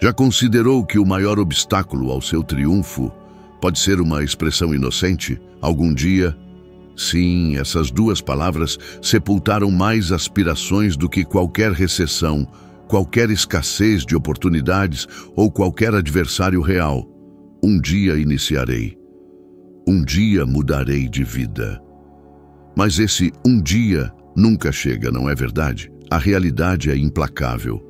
Já considerou que o maior obstáculo ao seu triunfo pode ser uma expressão inocente? Algum dia? Sim, essas duas palavras sepultaram mais aspirações do que qualquer recessão, qualquer escassez de oportunidades ou qualquer adversário real. Um dia iniciarei. Um dia mudarei de vida. Mas esse um dia nunca chega, não é verdade? A realidade é implacável.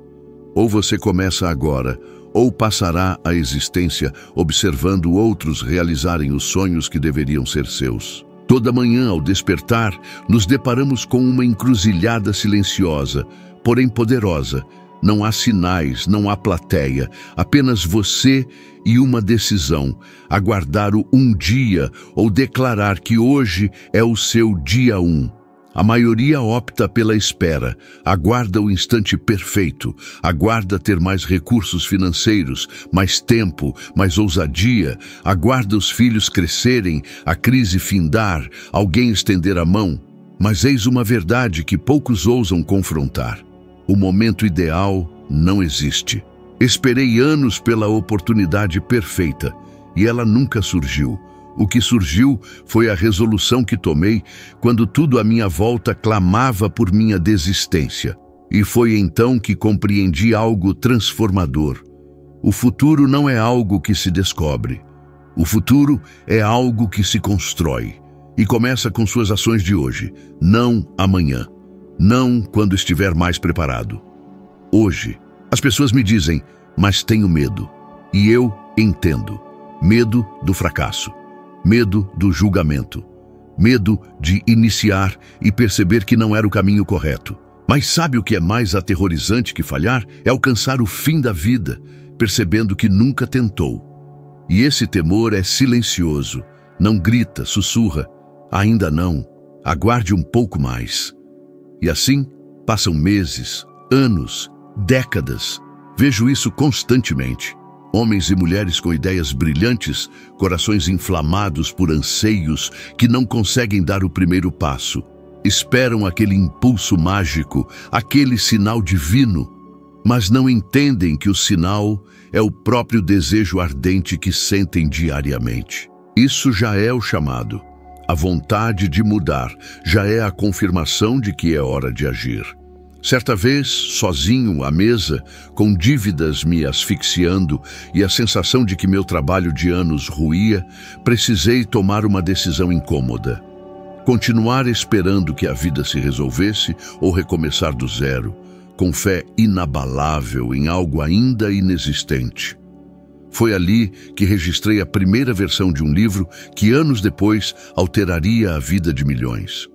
Ou você começa agora, ou passará a existência observando outros realizarem os sonhos que deveriam ser seus. Toda manhã, ao despertar, nos deparamos com uma encruzilhada silenciosa, porém poderosa. Não há sinais, não há plateia, apenas você e uma decisão: aguardar o um dia ou declarar que hoje é o seu dia 1. A maioria opta pela espera, aguarda o instante perfeito, aguarda ter mais recursos financeiros, mais tempo, mais ousadia, aguarda os filhos crescerem, a crise findar, alguém estender a mão. Mas eis uma verdade que poucos ousam confrontar: o momento ideal não existe. Esperei anos pela oportunidade perfeita e ela nunca surgiu. O que surgiu foi a resolução que tomei quando tudo à minha volta clamava por minha desistência. E foi então que compreendi algo transformador. O futuro não é algo que se descobre. O futuro é algo que se constrói. E começa com suas ações de hoje, não amanhã. Não quando estiver mais preparado. Hoje. As pessoas me dizem, mas tenho medo. E eu entendo. Medo do fracasso. Medo do julgamento. Medo de iniciar e perceber que não era o caminho correto. Mas sabe o que é mais aterrorizante que falhar? É alcançar o fim da vida, percebendo que nunca tentou. E esse temor é silencioso. Não grita, sussurra. Ainda não. Aguarde um pouco mais. E assim, passam meses, anos, décadas. Vejo isso constantemente. Homens e mulheres com ideias brilhantes, corações inflamados por anseios que não conseguem dar o primeiro passo. Esperam aquele impulso mágico, aquele sinal divino, mas não entendem que o sinal é o próprio desejo ardente que sentem diariamente. Isso já é o chamado. A vontade de mudar já é a confirmação de que é hora de agir. Certa vez, sozinho à mesa, com dívidas me asfixiando e a sensação de que meu trabalho de anos ruía, precisei tomar uma decisão incômoda. Continuar esperando que a vida se resolvesse ou recomeçar do zero, com fé inabalável em algo ainda inexistente. Foi ali que registrei a primeira versão de um livro que anos depois alteraria a vida de milhões.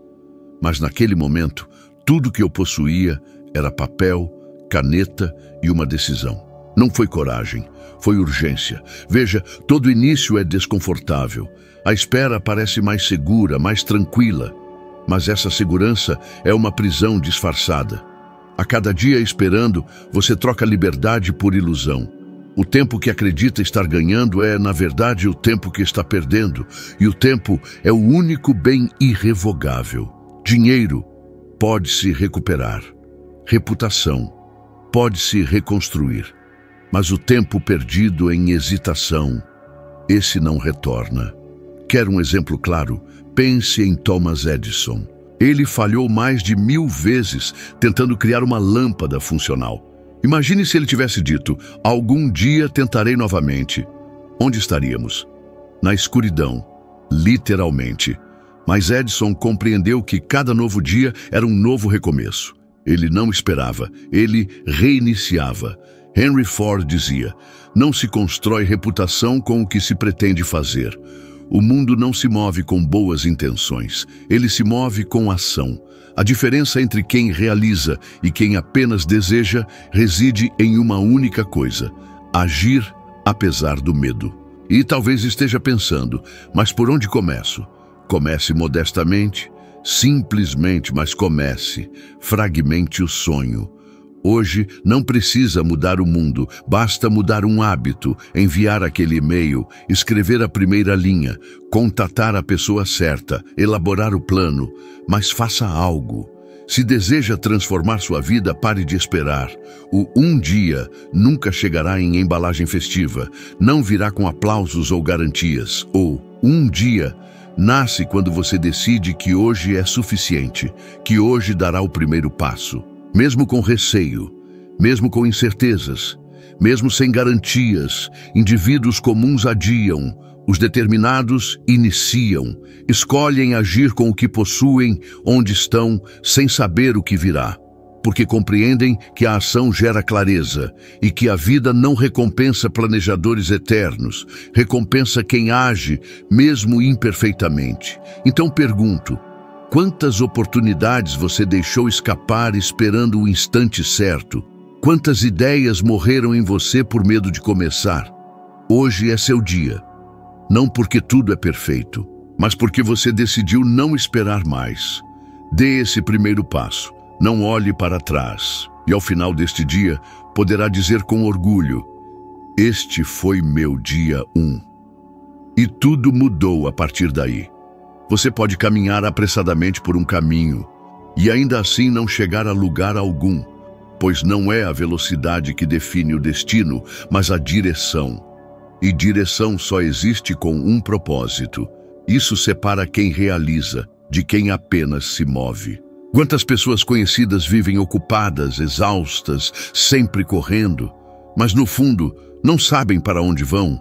Mas naquele momento, tudo que eu possuía era papel, caneta e uma decisão. Não foi coragem, foi urgência. Veja, todo início é desconfortável. A espera parece mais segura, mais tranquila. Mas essa segurança é uma prisão disfarçada. A cada dia esperando, você troca liberdade por ilusão. O tempo que acredita estar ganhando é, na verdade, o tempo que está perdendo. E o tempo é o único bem irrevogável. Dinheiro pode se recuperar. Reputação pode se reconstruir. Mas o tempo perdido em hesitação, esse não retorna. Quer um exemplo claro? Pense em Thomas Edison. Ele falhou mais de 1000 vezes tentando criar uma lâmpada funcional. Imagine se ele tivesse dito, algum dia tentarei novamente. Onde estaríamos? Na escuridão, literalmente. Mas Edison compreendeu que cada novo dia era um novo recomeço. Ele não esperava, ele reiniciava. Henry Ford dizia, não se constrói reputação com o que se pretende fazer. O mundo não se move com boas intenções, ele se move com ação. A diferença entre quem realiza e quem apenas deseja reside em uma única coisa: agir apesar do medo. E talvez esteja pensando, mas por onde começo? Comece modestamente, simplesmente, mas comece. Fragmente o sonho. Hoje não precisa mudar o mundo, basta mudar um hábito, enviar aquele e-mail, escrever a primeira linha, contatar a pessoa certa, elaborar o plano, mas faça algo. Se deseja transformar sua vida, pare de esperar. O um dia nunca chegará em embalagem festiva, não virá com aplausos ou garantias. O um dia nasce quando você decide que hoje é suficiente, que hoje dará o primeiro passo. Mesmo com receio, mesmo com incertezas, mesmo sem garantias, indivíduos comuns adiam. Os determinados iniciam, escolhem agir com o que possuem, onde estão, sem saber o que virá, porque compreendem que a ação gera clareza e que a vida não recompensa planejadores eternos, recompensa quem age, mesmo imperfeitamente. Então pergunto, quantas oportunidades você deixou escapar esperando o instante certo? Quantas ideias morreram em você por medo de começar? Hoje é seu dia. Não porque tudo é perfeito, mas porque você decidiu não esperar mais. Dê esse primeiro passo, não olhe para trás. E ao final deste dia, poderá dizer com orgulho, este foi meu dia 1. E tudo mudou a partir daí. Você pode caminhar apressadamente por um caminho, e ainda assim não chegar a lugar algum, pois não é a velocidade que define o destino, mas a direção. E direção só existe com um propósito. Isso separa quem realiza de quem apenas se move. Quantas pessoas conhecidas vivem ocupadas, exaustas, sempre correndo, mas no fundo não sabem para onde vão?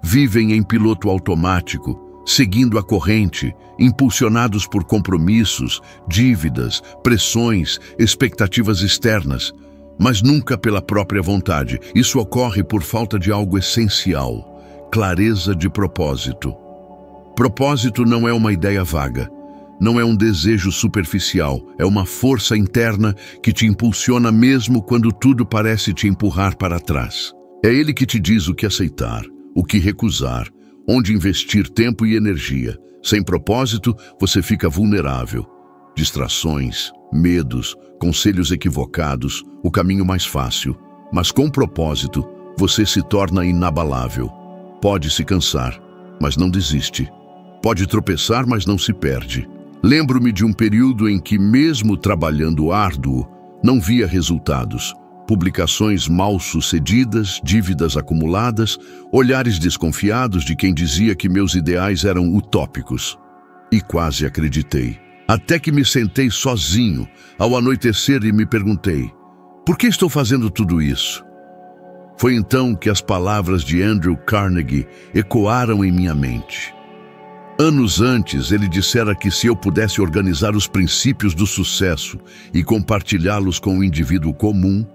Vivem em piloto automático, seguindo a corrente, impulsionados por compromissos, dívidas, pressões, expectativas externas, mas nunca pela própria vontade. Isso ocorre por falta de algo essencial, clareza de propósito. Propósito não é uma ideia vaga, não é um desejo superficial, é uma força interna que te impulsiona mesmo quando tudo parece te empurrar para trás. É ele que te diz o que aceitar, o que recusar, onde investir tempo e energia. Sem propósito, você fica vulnerável. Distrações, medos, conselhos equivocados, o caminho mais fácil. Mas com propósito, você se torna inabalável. Pode se cansar, mas não desiste. Pode tropeçar, mas não se perde. Lembro-me de um período em que, mesmo trabalhando árduo, não via resultados. Publicações mal sucedidas, dívidas acumuladas, olhares desconfiados de quem dizia que meus ideais eram utópicos. E quase acreditei. Até que me sentei sozinho, ao anoitecer, e me perguntei, por que estou fazendo tudo isso? Foi então que as palavras de Andrew Carnegie ecoaram em minha mente. Anos antes, ele dissera que se eu pudesse organizar os princípios do sucesso e compartilhá-los com o indivíduo comum,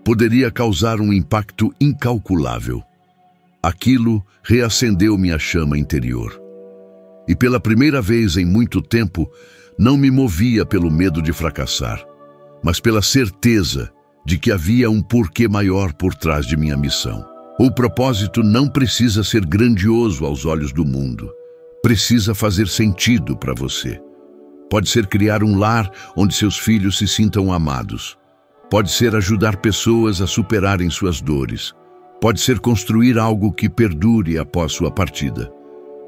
poderia causar um impacto incalculável. Aquilo reacendeu minha chama interior. E pela primeira vez em muito tempo, não me movia pelo medo de fracassar, mas pela certeza de que havia um porquê maior por trás de minha missão. O propósito não precisa ser grandioso aos olhos do mundo. Precisa fazer sentido para você. Pode ser criar um lar onde seus filhos se sintam amados. Pode ser ajudar pessoas a superarem suas dores. Pode ser construir algo que perdure após sua partida.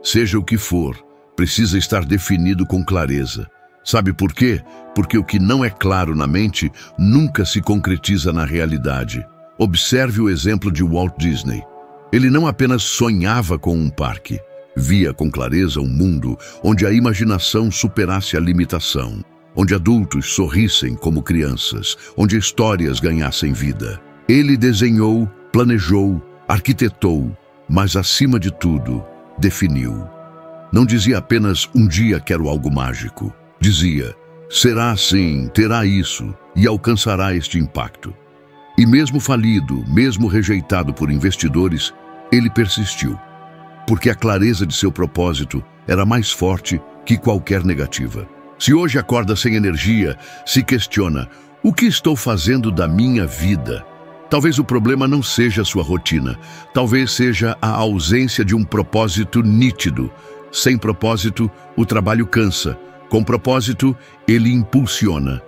Seja o que for, precisa estar definido com clareza. Sabe por quê? Porque o que não é claro na mente nunca se concretiza na realidade. Observe o exemplo de Walt Disney. Ele não apenas sonhava com um parque, via com clareza um mundo onde a imaginação superasse a limitação, onde adultos sorrissem como crianças, onde histórias ganhassem vida. Ele desenhou, planejou, arquitetou, mas acima de tudo, definiu. Não dizia apenas um dia quero algo mágico. Dizia, será assim, terá isso e alcançará este impacto. E mesmo falido, mesmo rejeitado por investidores, ele persistiu, porque a clareza de seu propósito era mais forte que qualquer negativa. Se hoje acorda sem energia, se questiona, o que estou fazendo da minha vida? Talvez o problema não seja a sua rotina, talvez seja a ausência de um propósito nítido. Sem propósito, o trabalho cansa. Com propósito, ele impulsiona.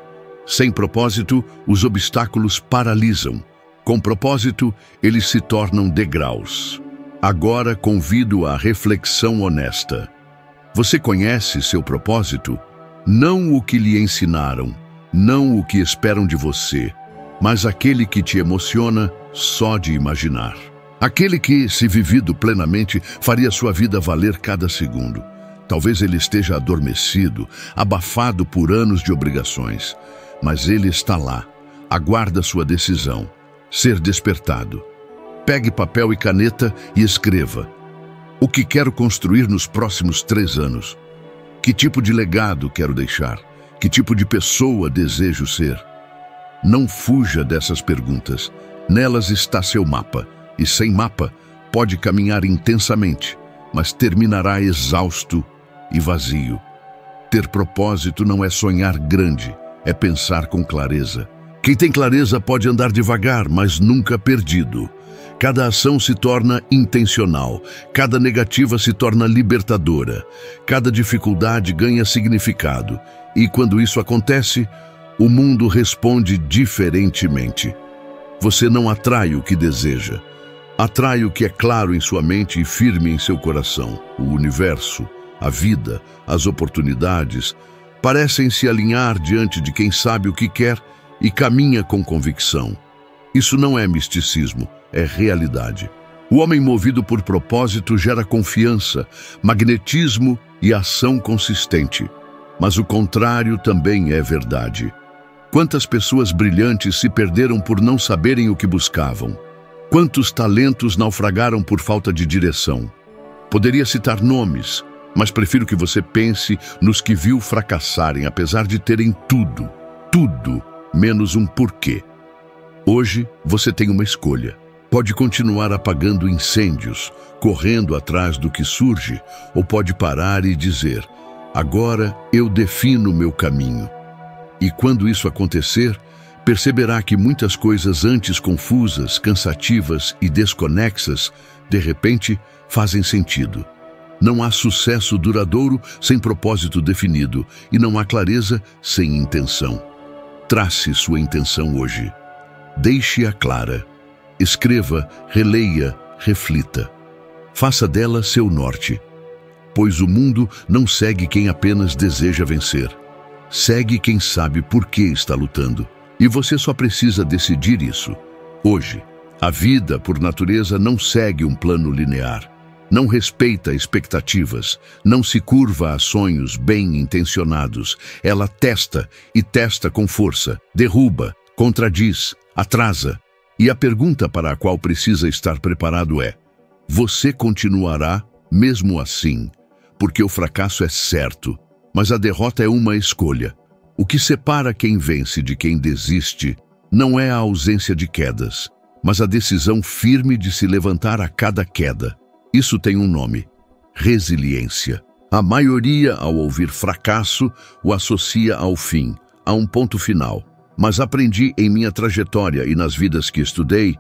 Sem propósito, os obstáculos paralisam. Com propósito, eles se tornam degraus. Agora convido à reflexão honesta. Você conhece seu propósito? Não o que lhe ensinaram, não o que esperam de você, mas aquele que te emociona só de imaginar. Aquele que, se vivido plenamente, faria sua vida valer cada segundo. Talvez ele esteja adormecido, abafado por anos de obrigações, mas ele está lá, aguarda sua decisão, ser despertado. Pegue papel e caneta e escreva: o que quero construir nos próximos 3 anos? Que tipo de legado quero deixar? Que tipo de pessoa desejo ser? Não fuja dessas perguntas. Nelas está seu mapa. E sem mapa, pode caminhar intensamente, mas terminará exausto e vazio. Ter propósito não é sonhar grande, é pensar com clareza. Quem tem clareza pode andar devagar, mas nunca perdido. Cada ação se torna intencional, cada negativa se torna libertadora, cada dificuldade ganha significado. E quando isso acontece, o mundo responde diferentemente. Você não atrai o que deseja. Atrai o que é claro em sua mente e firme em seu coração. O universo, a vida, as oportunidades parecem se alinhar diante de quem sabe o que quer e caminha com convicção. Isso não é misticismo, é realidade. O homem movido por propósito gera confiança, magnetismo e ação consistente. Mas o contrário também é verdade. Quantas pessoas brilhantes se perderam por não saberem o que buscavam? Quantos talentos naufragaram por falta de direção? Poderia citar nomes, mas prefiro que você pense nos que viu fracassarem, apesar de terem tudo, menos um porquê. Hoje, você tem uma escolha. Pode continuar apagando incêndios, correndo atrás do que surge, ou pode parar e dizer: agora eu defino meu caminho. E quando isso acontecer, perceberá que muitas coisas antes confusas, cansativas e desconexas, de repente, fazem sentido. Não há sucesso duradouro sem propósito definido, e não há clareza sem intenção. Trace sua intenção hoje. Deixe-a clara. Escreva, releia, reflita. Faça dela seu norte. Pois o mundo não segue quem apenas deseja vencer. Segue quem sabe por que está lutando. E você só precisa decidir isso, hoje. A vida, por natureza, não segue um plano linear. Não respeita expectativas, não se curva a sonhos bem intencionados. Ela testa e testa com força, derruba, contradiz, atrasa. E a pergunta para a qual precisa estar preparado é: você continuará mesmo assim? Porque o fracasso é certo, mas a derrota é uma escolha. O que separa quem vence de quem desiste não é a ausência de quedas, mas a decisão firme de se levantar a cada queda. Isso tem um nome: resiliência. A maioria, ao ouvir fracasso, o associa ao fim, a um ponto final. Mas aprendi em minha trajetória e nas vidas que estudei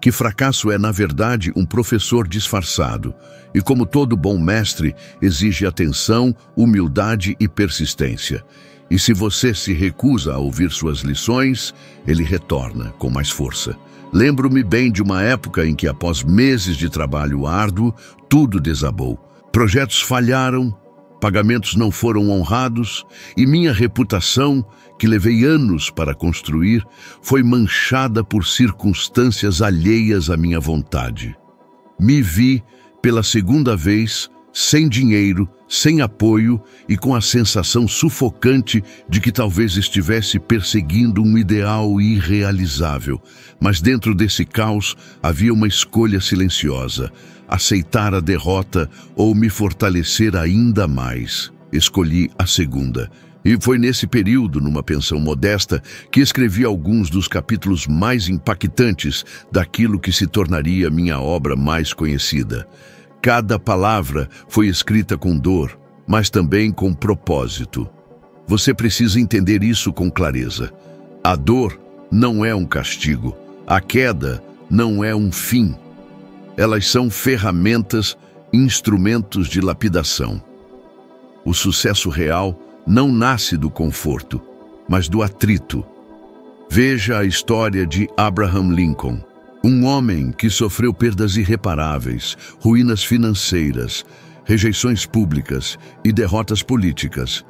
que fracasso é, na verdade, um professor disfarçado. E como todo bom mestre, exige atenção, humildade e persistência. E se você se recusa a ouvir suas lições, ele retorna com mais força. Lembro-me bem de uma época em que, após meses de trabalho árduo, tudo desabou. Projetos falharam, pagamentos não foram honrados e minha reputação, que levei anos para construir, foi manchada por circunstâncias alheias à minha vontade. Me vi, pela segunda vez, sem dinheiro, sem apoio e com a sensação sufocante de que talvez estivesse perseguindo um ideal irrealizável. Mas dentro desse caos havia uma escolha silenciosa: aceitar a derrota ou me fortalecer ainda mais. Escolhi a segunda. E foi nesse período, numa pensão modesta, que escrevi alguns dos capítulos mais impactantes daquilo que se tornaria minha obra mais conhecida. Cada palavra foi escrita com dor, mas também com propósito. Você precisa entender isso com clareza. A dor não é um castigo. A queda não é um fim. Elas são ferramentas, instrumentos de lapidação. O sucesso real não nasce do conforto, mas do atrito. Veja a história de Abraham Lincoln, um homem que sofreu perdas irreparáveis, ruínas financeiras, rejeições públicas e derrotas políticas,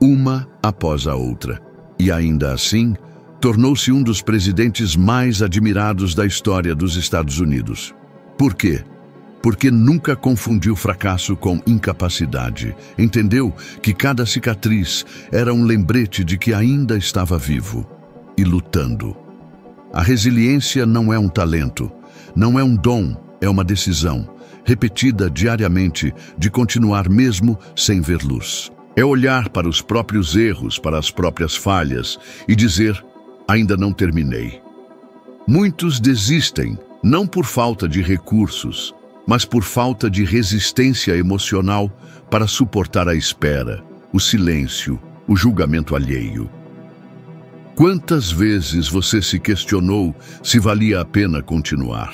uma após a outra. E ainda assim, tornou-se um dos presidentes mais admirados da história dos Estados Unidos. Por quê? Porque nunca confundiu fracasso com incapacidade. Entendeu que cada cicatriz era um lembrete de que ainda estava vivo e lutando. A resiliência não é um talento, não é um dom, é uma decisão, repetida diariamente, de continuar mesmo sem ver luz. É olhar para os próprios erros, para as próprias falhas e dizer: ainda não terminei. Muitos desistem, não por falta de recursos, mas por falta de resistência emocional para suportar a espera, o silêncio, o julgamento alheio. Quantas vezes você se questionou se valia a pena continuar?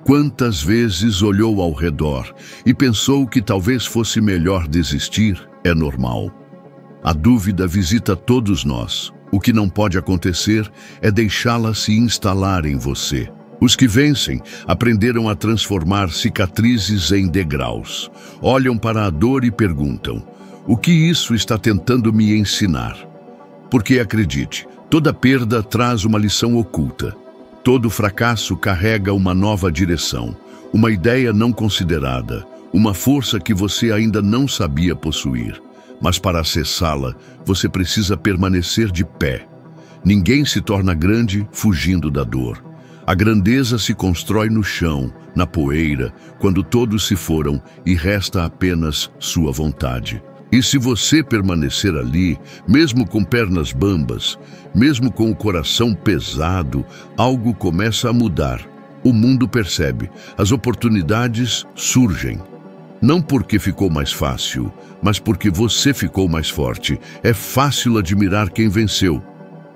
Quantas vezes olhou ao redor e pensou que talvez fosse melhor desistir? É normal. A dúvida visita todos nós. O que não pode acontecer é deixá-la se instalar em você. Os que vencem aprenderam a transformar cicatrizes em degraus. Olham para a dor e perguntam: o que isso está tentando me ensinar? Porque acredite, toda perda traz uma lição oculta. Todo fracasso carrega uma nova direção, uma ideia não considerada, uma força que você ainda não sabia possuir. Mas para acessá-la, você precisa permanecer de pé. Ninguém se torna grande fugindo da dor. A grandeza se constrói no chão, na poeira, quando todos se foram e resta apenas sua vontade. E se você permanecer ali, mesmo com pernas bambas, mesmo com o coração pesado, algo começa a mudar. O mundo percebe, as oportunidades surgem. Não porque ficou mais fácil, mas porque você ficou mais forte. É fácil admirar quem venceu.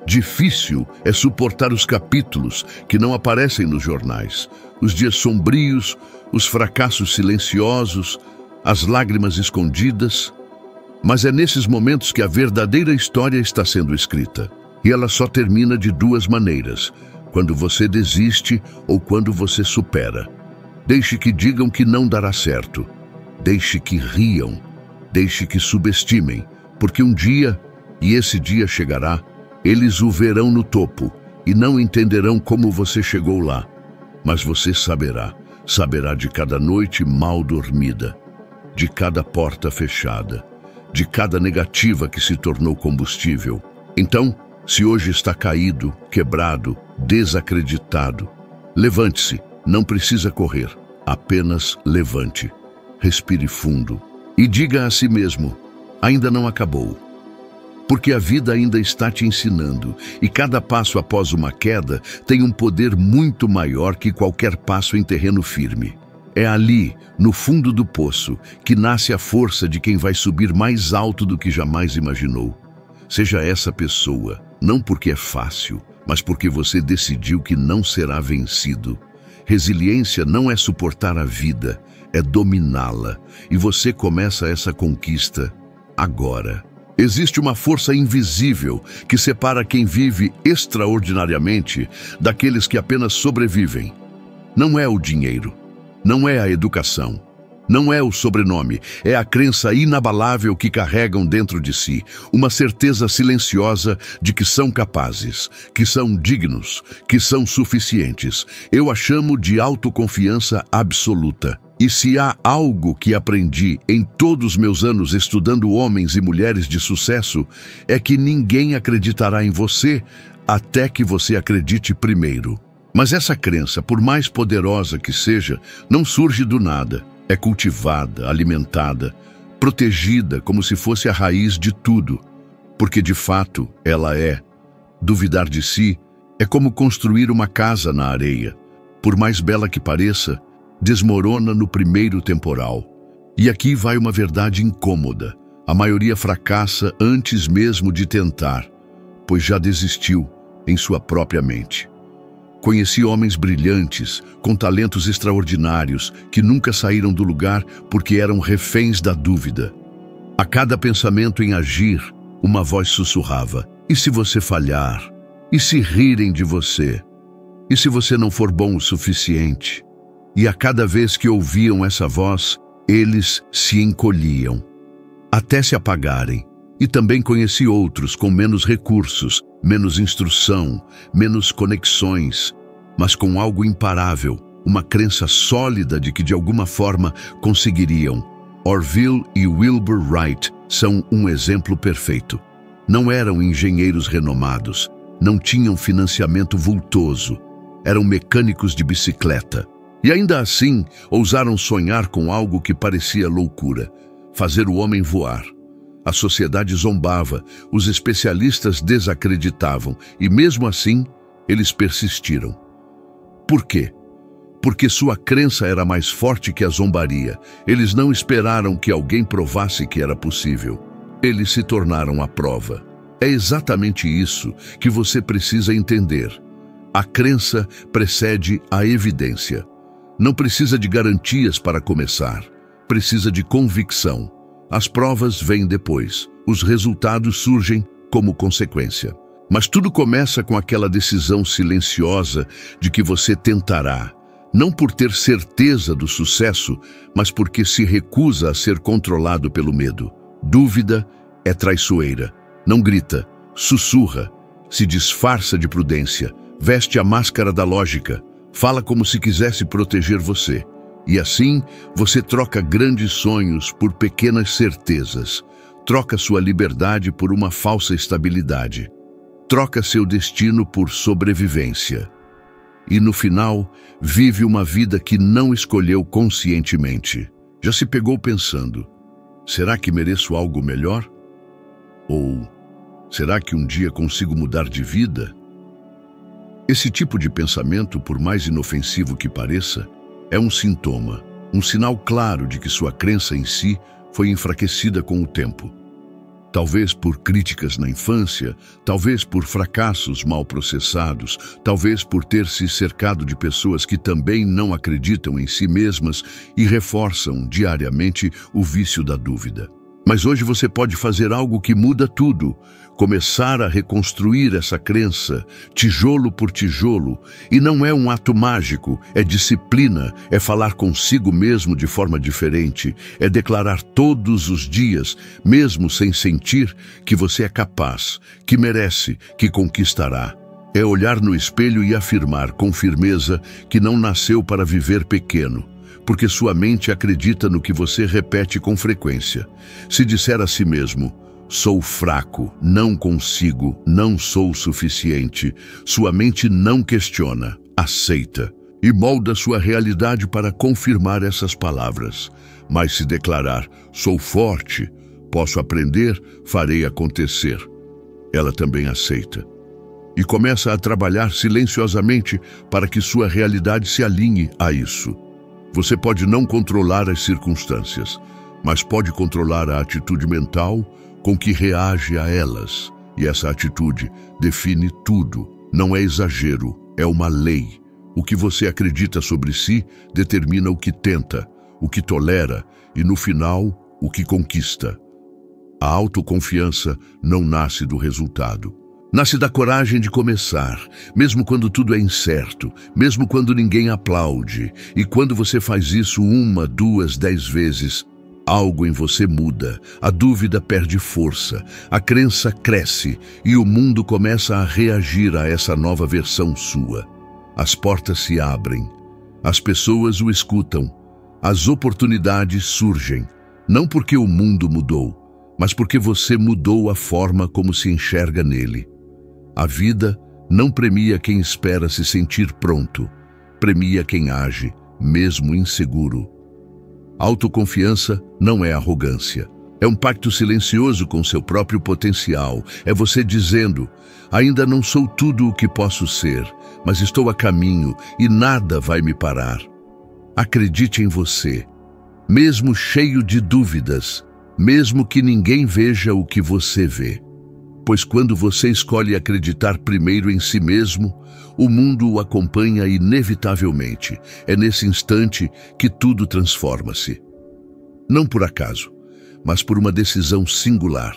Difícil é suportar os capítulos que não aparecem nos jornais, os dias sombrios, os fracassos silenciosos, as lágrimas escondidas. Mas é nesses momentos que a verdadeira história está sendo escrita. E ela só termina de duas maneiras: quando você desiste ou quando você supera. Deixe que digam que não dará certo. Deixe que riam. Deixe que subestimem. Porque um dia, e esse dia chegará, eles o verão no topo e não entenderão como você chegou lá. Mas você saberá. Saberá de cada noite mal dormida, de cada porta fechada, de cada negativa que se tornou combustível. Então, se hoje está caído, quebrado, desacreditado, levante-se. Não precisa correr. Apenas levante. Respire fundo e diga a si mesmo: ainda não acabou. Porque a vida ainda está te ensinando, e cada passo após uma queda tem um poder muito maior que qualquer passo em terreno firme. É ali, no fundo do poço, que nasce a força de quem vai subir mais alto do que jamais imaginou. Seja essa pessoa, não porque é fácil, mas porque você decidiu que não será vencido. Resiliência não é suportar a vida, é dominá-la, e você começa essa conquista agora. Existe uma força invisível que separa quem vive extraordinariamente daqueles que apenas sobrevivem. Não é o dinheiro, não é a educação, não é o sobrenome, é a crença inabalável que carregam dentro de si, uma certeza silenciosa de que são capazes, que são dignos, que são suficientes. Eu a chamo de autoconfiança absoluta. E se há algo que aprendi em todos meus anos estudando homens e mulheres de sucesso, é que ninguém acreditará em você até que você acredite primeiro. Mas essa crença, por mais poderosa que seja, não surge do nada. É cultivada, alimentada, protegida como se fosse a raiz de tudo. Porque de fato ela é. Duvidar de si é como construir uma casa na areia. Por mais bela que pareça, desmorona no primeiro temporal. E aqui vai uma verdade incômoda. A maioria fracassa antes mesmo de tentar, pois já desistiu em sua própria mente. Conheci homens brilhantes, com talentos extraordinários, que nunca saíram do lugar porque eram reféns da dúvida. A cada pensamento em agir, uma voz sussurrava: e se você falhar? E se rirem de você? E se você não for bom o suficiente? E a cada vez que ouviam essa voz, eles se encolhiam, até se apagarem. E também conheci outros com menos recursos, menos instrução, menos conexões, mas com algo imparável, uma crença sólida de que de alguma forma conseguiriam. Orville e Wilbur Wright são um exemplo perfeito. Não eram engenheiros renomados, não tinham financiamento vultoso, eram mecânicos de bicicleta. E ainda assim, ousaram sonhar com algo que parecia loucura: fazer o homem voar. A sociedade zombava, os especialistas desacreditavam, e mesmo assim, eles persistiram. Por quê? Porque sua crença era mais forte que a zombaria. Eles não esperaram que alguém provasse que era possível. Eles se tornaram a prova. É exatamente isso que você precisa entender. A crença precede a evidência. Não precisa de garantias para começar. Precisa de convicção. As provas vêm depois. Os resultados surgem como consequência. Mas tudo começa com aquela decisão silenciosa de que você tentará. Não por ter certeza do sucesso, mas porque se recusa a ser controlado pelo medo. Dúvida é traiçoeira. Não grita, sussurra, se disfarça de prudência, veste a máscara da lógica, fala como se quisesse proteger você. E assim, você troca grandes sonhos por pequenas certezas, troca sua liberdade por uma falsa estabilidade, troca seu destino por sobrevivência. E no final, vive uma vida que não escolheu conscientemente. Já se pegou pensando: será que mereço algo melhor? Ou será que um dia consigo mudar de vida? Esse tipo de pensamento, por mais inofensivo que pareça, é um sintoma, um sinal claro de que sua crença em si foi enfraquecida com o tempo. Talvez por críticas na infância, talvez por fracassos mal processados, talvez por ter se cercado de pessoas que também não acreditam em si mesmas e reforçam diariamente o vício da dúvida. Mas hoje você pode fazer algo que muda tudo, começar a reconstruir essa crença, tijolo por tijolo, e não é um ato mágico, é disciplina, é falar consigo mesmo de forma diferente, é declarar todos os dias, mesmo sem sentir, que você é capaz, que merece, que conquistará. É olhar no espelho e afirmar com firmeza que não nasceu para viver pequeno, porque sua mente acredita no que você repete com frequência. Se disser a si mesmo: sou fraco, não consigo, não sou suficiente, sua mente não questiona, aceita e molda sua realidade para confirmar essas palavras. Mas se declarar: sou forte, posso aprender, farei acontecer, ela também aceita. E começa a trabalhar silenciosamente para que sua realidade se alinhe a isso. Você pode não controlar as circunstâncias, mas pode controlar a atitude mental com que reage a elas. E essa atitude define tudo. Não é exagero, é uma lei. O que você acredita sobre si determina o que tenta, o que tolera e, no final, o que conquista. A autoconfiança não nasce do resultado. Nasce da coragem de começar, mesmo quando tudo é incerto, mesmo quando ninguém aplaude. E quando você faz isso 1, 2, 10 vezes, algo em você muda, a dúvida perde força, a crença cresce e o mundo começa a reagir a essa nova versão sua. As portas se abrem, as pessoas o escutam, as oportunidades surgem, não porque o mundo mudou, mas porque você mudou a forma como se enxerga nele. A vida não premia quem espera se sentir pronto, premia quem age, mesmo inseguro. Autoconfiança não é arrogância. É um pacto silencioso com seu próprio potencial. É você dizendo: ainda não sou tudo o que posso ser, mas estou a caminho e nada vai me parar. Acredite em você, mesmo cheio de dúvidas, mesmo que ninguém veja o que você vê. Pois quando você escolhe acreditar primeiro em si mesmo, o mundo o acompanha inevitavelmente. É nesse instante que tudo transforma-se. Não por acaso, mas por uma decisão singular.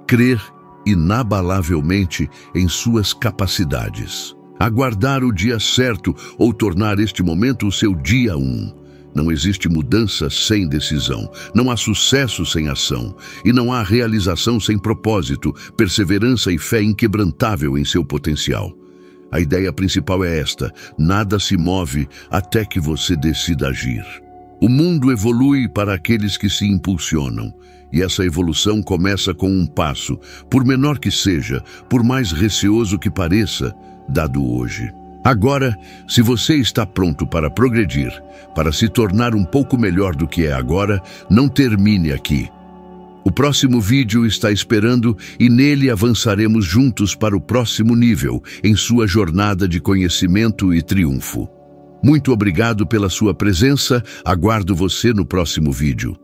Crer inabalavelmente em suas capacidades. Aguardar o dia certo ou tornar este momento o seu dia 1. Não existe mudança sem decisão, não há sucesso sem ação, e não há realização sem propósito, perseverança e fé inquebrantável em seu potencial. A ideia principal é esta: nada se move até que você decida agir. O mundo evolui para aqueles que se impulsionam, e essa evolução começa com um passo, por menor que seja, por mais receoso que pareça, dado hoje. Agora, se você está pronto para progredir, para se tornar um pouco melhor do que é agora, não termine aqui. O próximo vídeo está esperando e nele avançaremos juntos para o próximo nível em sua jornada de conhecimento e triunfo. Muito obrigado pela sua presença, aguardo você no próximo vídeo.